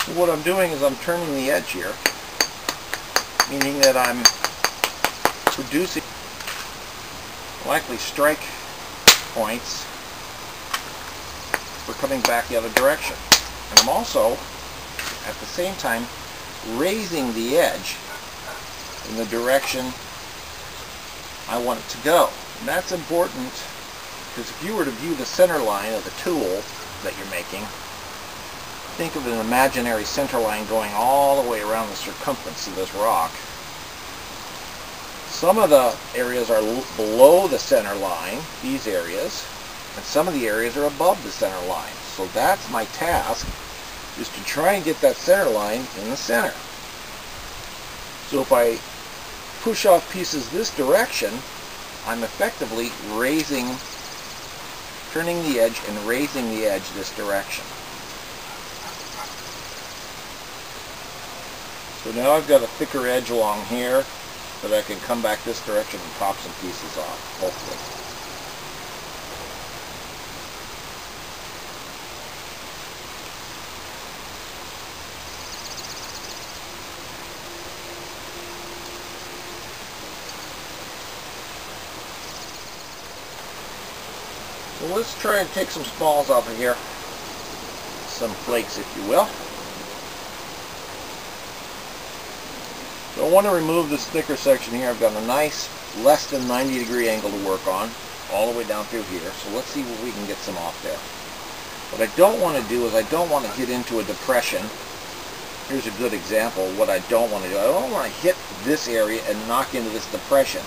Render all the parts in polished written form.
So what I'm doing is I'm turning the edge here, meaning that I'm producing likely strike points for coming back the other direction. And I'm also, at the same time, raising the edge in the direction I want it to go. And that's important because if you were to view the center line of the tool that you're making, think of an imaginary center line going all the way around the circumference of this rock. Some of the areas are below the center line, these areas, and some of the areas are above the center line. So that's my task, is to try and get that center line in the center. So if I push off pieces this direction, I'm effectively turning the edge and raising the edge this direction. So now I've got a thicker edge along here that I can come back this direction and pop some pieces off, hopefully. So let's try and take some smalls off of here, some flakes if you will. So I want to remove this thicker section here. I've got a nice less than 90-degree angle to work on all the way down through here. So let's see if we can get some off there. What I don't want to do is I don't want to hit into a depression. Here's a good example of what I don't want to do. I don't want to hit this area and knock into this depression,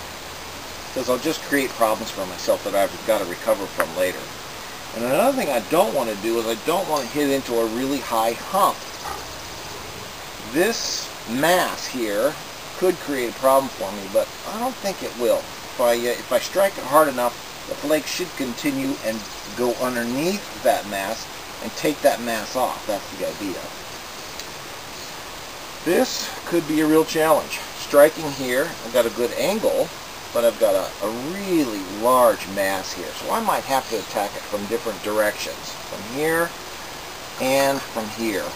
because I'll just create problems for myself that I've got to recover from later. And another thing I don't want to do is I don't want to hit into a really high hump. This mass here could create a problem for me, but I don't think it will. If I strike it hard enough, the flake should continue and go underneath that mass and take that mass off. That's the idea. This could be a real challenge. Striking here, I've got a good angle, but I've got a really large mass here. So I might have to attack it from different directions. From here and from here.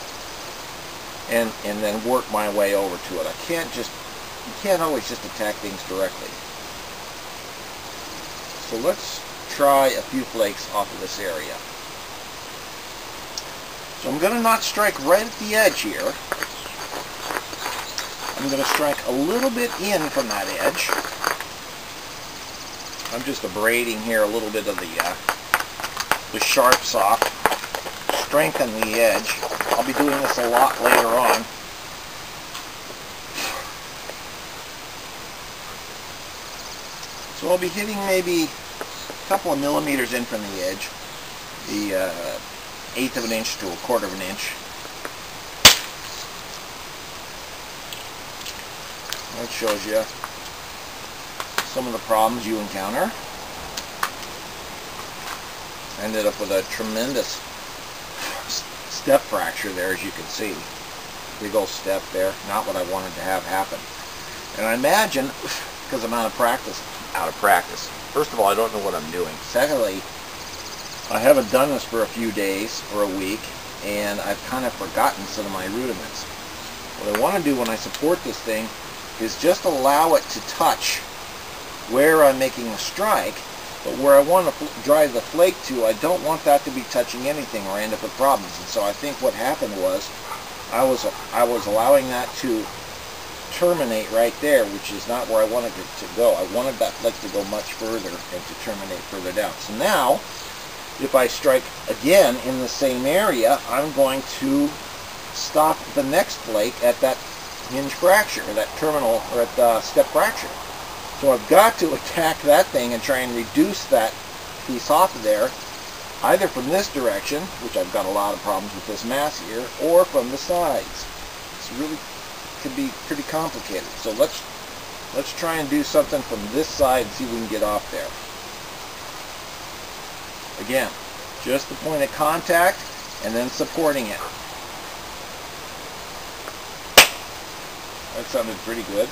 And then work my way over to it. You can't always just attack things directly. So let's try a few flakes off of this area. So I'm going to not strike right at the edge here. I'm going to strike a little bit in from that edge. I'm just abrading here a little bit of the sharps off. Strengthen the edge. I'll be doing this a lot later on. So I'll be hitting maybe a couple of millimeters in from the edge, the 1/8 of an inch to 1/4 of an inch. That shows you some of the problems you encounter. I ended up with a tremendous step fracture there, as you can see. Big old step there. Not what I wanted to have happen. And I imagine, because I'm out of practice. First of all, I don't know what I'm doing. Secondly, I haven't done this for a few days or a week, and I've kind of forgotten some of my rudiments. What I want to do when I support this thing is just allow it to touch where I'm making a strike, but where I want to drive the flake to, I don't want that to be touching anything or end up with problems. And so I think what happened was I was allowing that to terminate right there, which is not where I wanted it to go. I wanted that flake to go much further and to terminate further down. So now, if I strike again in the same area, I'm going to stop the next flake at that hinge fracture, that terminal, or at the step fracture. So I've got to attack that thing and try and reduce that piece off of there, either from this direction, which I've got a lot of problems with this mass here, or from the sides. It's really could be pretty complicated. So let's try and do something from this side and see if we can get off there. Again, just the point of contact and then supporting it. That sounded pretty good.